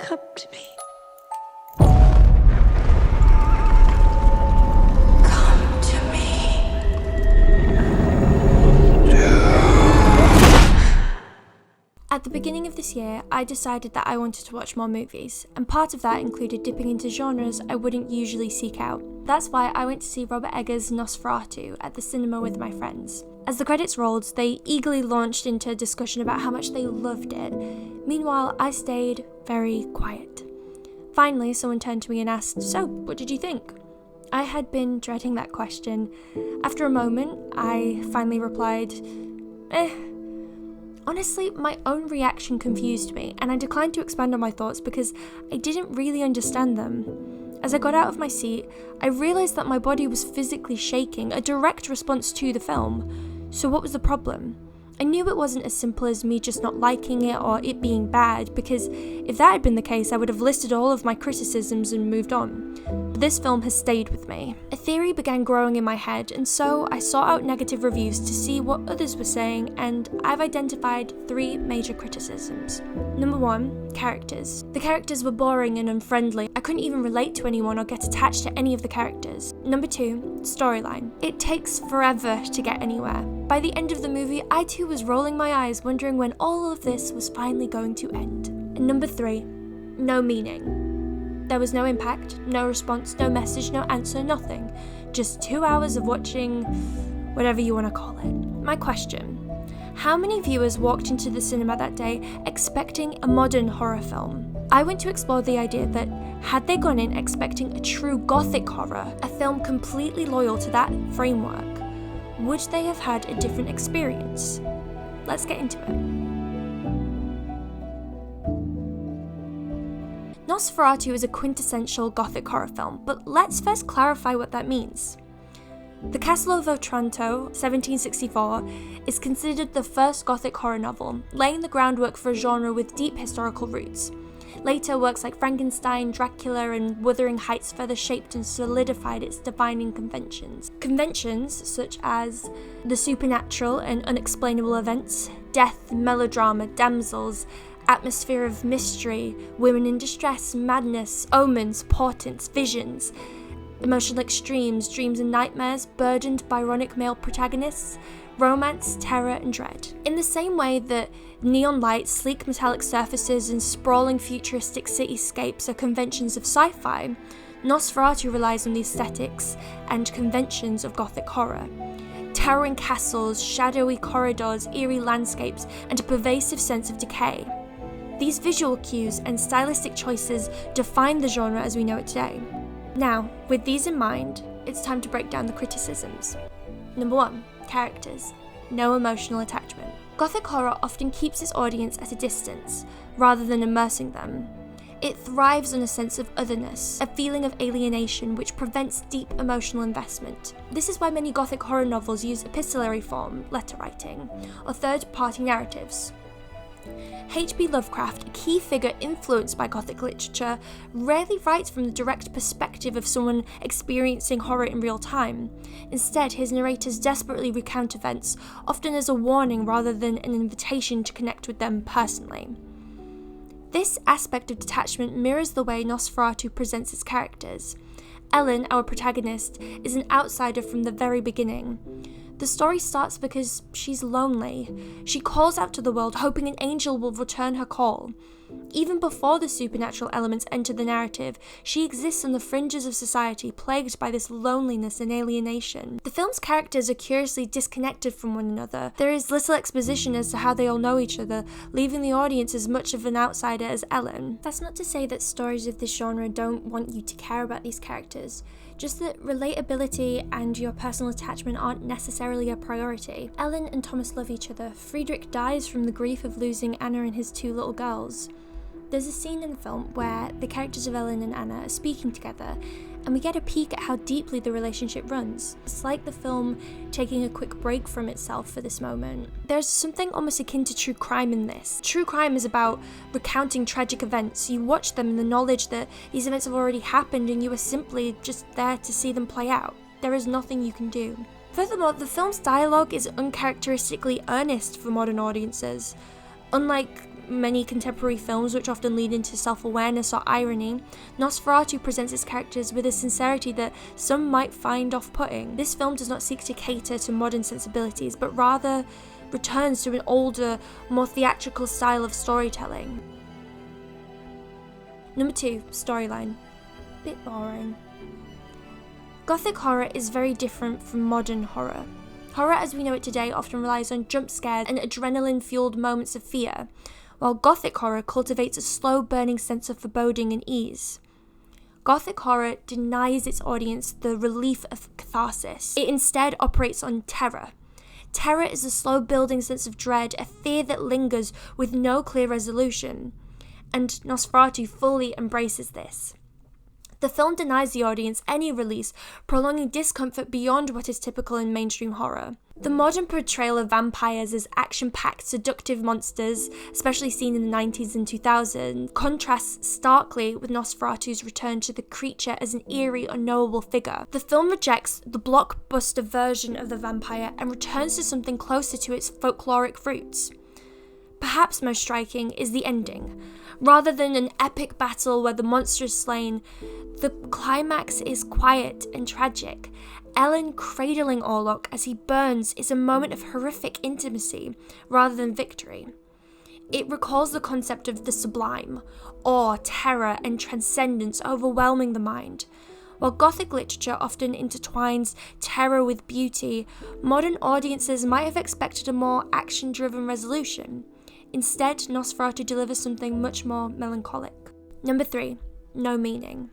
Come to me. Come to me. At the beginning of this year, I decided that I wanted to watch more movies, and part of that included dipping into genres I wouldn't usually seek out. That's why I went to see Robert Eggers' Nosferatu at the cinema with my friends. As the credits rolled, they eagerly launched into a discussion about how much they loved it. Meanwhile, I stayed very quiet. Finally, someone turned to me and asked, "So, what did you think?" I had been dreading that question. After a moment, I finally replied, Honestly, my own reaction confused me, and I declined to expand on my thoughts because I didn't really understand them. As I got out of my seat, I realised that my body was physically shaking, a direct response to the film. So what was the problem? I knew it wasn't as simple as me just not liking it or it being bad, because if that had been the case, I would have listed all of my criticisms and moved on. But this film has stayed with me. A theory began growing in my head, and so I sought out negative reviews to see what others were saying, and I've identified 3 major criticisms. Number 1, characters. The characters were boring and unfriendly. I couldn't even relate to anyone or get attached to any of the characters. Number 2, storyline. It takes forever to get anywhere. By the end of the movie, I too was rolling my eyes, wondering when all of this was finally going to end. And number 3, no meaning. There was no impact, no response, no message, no answer, nothing. Just 2 hours of watching whatever you want to call it. My question: how many viewers walked into the cinema that day expecting a modern horror film? I went to explore the idea that had they gone in expecting a true gothic horror, a film completely loyal to that framework, would they have had a different experience? Let's get into it. Nosferatu is a quintessential gothic horror film, but let's first clarify what that means. The Castle of Otranto, 1764, is considered the first gothic horror novel, laying the groundwork for a genre with deep historical roots. Later, works like Frankenstein, Dracula, and Wuthering Heights further shaped and solidified its defining conventions. Conventions such as the supernatural and unexplainable events, death, melodrama, damsels, atmosphere of mystery, women in distress, madness, omens, portents, visions, emotional extremes, dreams and nightmares, burdened Byronic male protagonists, romance, terror, and dread. In the same way that neon lights, sleek metallic surfaces, and sprawling futuristic cityscapes are conventions of sci-fi, Nosferatu relies on the aesthetics and conventions of gothic horror. Towering castles, shadowy corridors, eerie landscapes, and a pervasive sense of decay. These visual cues and stylistic choices define the genre as we know it today. Now, with these in mind, it's time to break down the criticisms. Number 1, characters. No emotional attachment. Gothic horror often keeps its audience at a distance, rather than immersing them. It thrives on a sense of otherness, a feeling of alienation which prevents deep emotional investment. This is why many Gothic horror novels use epistolary form, letter writing, or third-party narratives. H.P. Lovecraft, a key figure influenced by Gothic literature, rarely writes from the direct perspective of someone experiencing horror in real time. Instead, his narrators desperately recount events, often as a warning rather than an invitation to connect with them personally. This aspect of detachment mirrors the way Nosferatu presents its characters. Ellen, our protagonist, is an outsider from the very beginning. The story starts because she's lonely. She calls out to the world, hoping an angel will return her call. Even before the supernatural elements enter the narrative, she exists on the fringes of society, plagued by this loneliness and alienation. The film's characters are curiously disconnected from one another. There is little exposition as to how they all know each other, leaving the audience as much of an outsider as Ellen. That's not to say that stories of this genre don't want you to care about these characters. Just that relatability and your personal attachment aren't necessarily a priority. Ellen and Thomas love each other. Friedrich dies from the grief of losing Anna and his 2 little girls. There's a scene in the film where the characters of Ellen and Anna are speaking together, and we get a peek at how deeply the relationship runs. It's like the film taking a quick break from itself for this moment. There's something almost akin to true crime in this. True crime is about recounting tragic events. You watch them in the knowledge that these events have already happened and you are simply just there to see them play out. There is nothing you can do. Furthermore, the film's dialogue is uncharacteristically earnest for modern audiences. Unlike many contemporary films which often lead into self-awareness or irony, Nosferatu presents its characters with a sincerity that some might find off-putting. This film does not seek to cater to modern sensibilities, but rather returns to an older, more theatrical style of storytelling. Number 2, storyline. Bit boring. Gothic horror is very different from modern horror. Horror as we know it today often relies on jump scares and adrenaline-fueled moments of fear, while Gothic horror cultivates a slow-burning sense of foreboding and ease. Gothic horror denies its audience the relief of catharsis. It instead operates on terror. Terror is a slow-building sense of dread, a fear that lingers with no clear resolution, and Nosferatu fully embraces this. The film denies the audience any release, prolonging discomfort beyond what is typical in mainstream horror. The modern portrayal of vampires as action-packed, seductive monsters, especially seen in the 90s and 2000s, contrasts starkly with Nosferatu's return to the creature as an eerie, unknowable figure. The film rejects the blockbuster version of the vampire and returns to something closer to its folkloric roots. Perhaps most striking is the ending. Rather than an epic battle where the monster is slain, the climax is quiet and tragic. Ellen cradling Orlok as he burns is a moment of horrific intimacy rather than victory. It recalls the concept of the sublime, awe, terror, and transcendence overwhelming the mind. While Gothic literature often intertwines terror with beauty, modern audiences might have expected a more action-driven resolution. Instead, Nosferatu delivers something much more melancholic. Number 3, no meaning.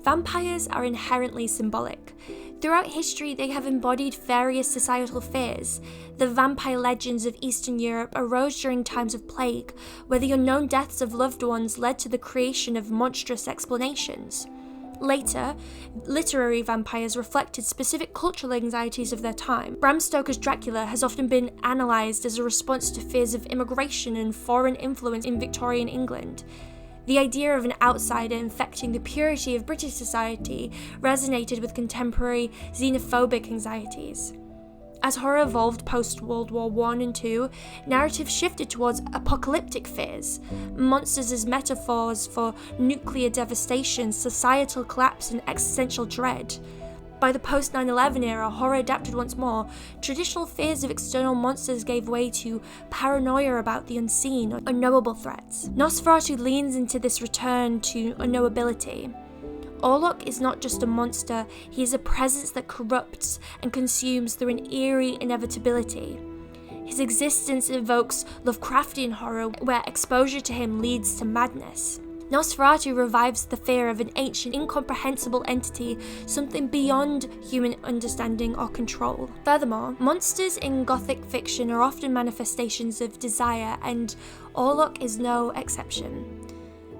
Vampires are inherently symbolic. Throughout history, they have embodied various societal fears. The vampire legends of Eastern Europe arose during times of plague, where the unknown deaths of loved ones led to the creation of monstrous explanations. Later, literary vampires reflected specific cultural anxieties of their time. Bram Stoker's Dracula has often been analysed as a response to fears of immigration and foreign influence in Victorian England. The idea of an outsider infecting the purity of British society resonated with contemporary xenophobic anxieties. As horror evolved post-World War I and II, narratives shifted towards apocalyptic fears, monsters as metaphors for nuclear devastation, societal collapse, and existential dread. By the post-9/11 era, horror adapted once more. Traditional fears of external monsters gave way to paranoia about the unseen or unknowable threats. Nosferatu leans into this return to unknowability. Orlok is not just a monster, he is a presence that corrupts and consumes through an eerie inevitability. His existence evokes Lovecraftian horror, where exposure to him leads to madness. Nosferatu revives the fear of an ancient, incomprehensible entity, something beyond human understanding or control. Furthermore, monsters in Gothic fiction are often manifestations of desire, and Orlok is no exception.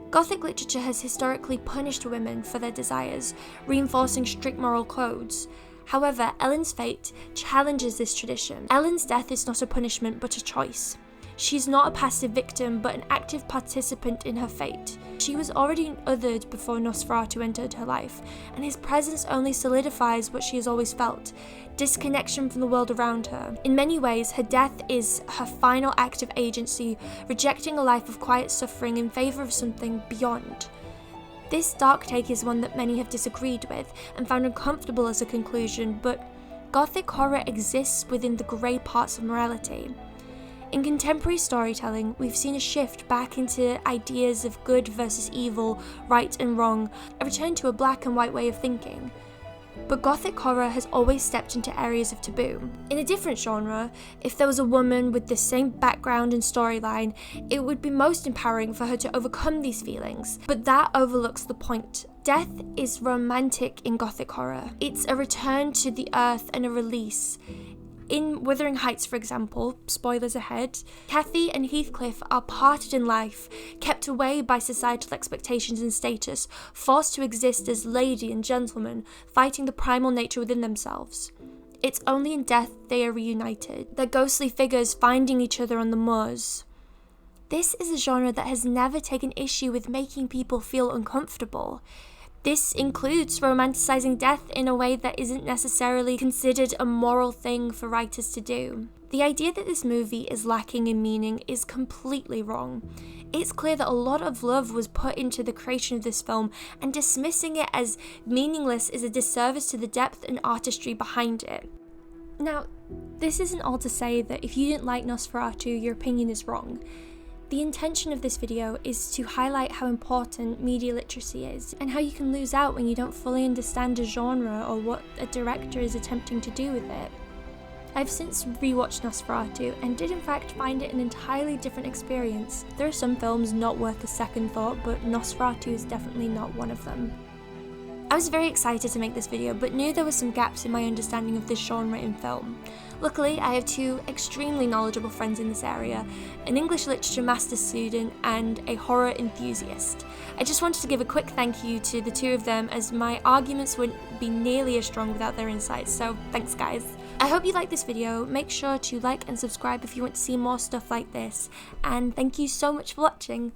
Gothic literature has historically punished women for their desires, reinforcing strict moral codes. However, Ellen's fate challenges this tradition. Ellen's death is not a punishment but a choice. She's not a passive victim but an active participant in her fate. She was already othered before Nosferatu entered her life, and his presence only solidifies what she has always felt: disconnection from the world around her. In many ways, her death is her final act of agency, rejecting a life of quiet suffering in favour of something beyond. This dark take is one that many have disagreed with and found uncomfortable as a conclusion, but Gothic horror exists within the grey parts of morality. In contemporary storytelling, we've seen a shift back into ideas of good versus evil, right and wrong, a return to a black and white way of thinking. But Gothic horror has always stepped into areas of taboo. In a different genre, if there was a woman with the same background and storyline, it would be most empowering for her to overcome these feelings, but that overlooks the point. Death is romantic in Gothic horror. It's a return to the earth and a release. In Wuthering Heights, for example, spoilers ahead, Kathy and Heathcliff are parted in life, kept away by societal expectations and status, forced to exist as lady and gentleman, fighting the primal nature within themselves. It's only in death they are reunited, their ghostly figures finding each other on the moors. This is a genre that has never taken issue with making people feel uncomfortable. This includes romanticizing death in a way that isn't necessarily considered a moral thing for writers to do. The idea that this movie is lacking in meaning is completely wrong. It's clear that a lot of love was put into the creation of this film, and dismissing it as meaningless is a disservice to the depth and artistry behind it. Now, this isn't all to say that if you didn't like Nosferatu, your opinion is wrong. The intention of this video is to highlight how important media literacy is, and how you can lose out when you don't fully understand a genre or what a director is attempting to do with it. I've since rewatched Nosferatu and did in fact find it an entirely different experience. There are some films not worth a second thought, but Nosferatu is definitely not one of them. I was very excited to make this video, but knew there were some gaps in my understanding of this genre in film. Luckily, I have two extremely knowledgeable friends in this area, an English literature master's student and a horror enthusiast. I just wanted to give a quick thank you to the two of them, as my arguments wouldn't be nearly as strong without their insights, so thanks guys. I hope you liked this video. Make sure to like and subscribe if you want to see more stuff like this, and thank you so much for watching.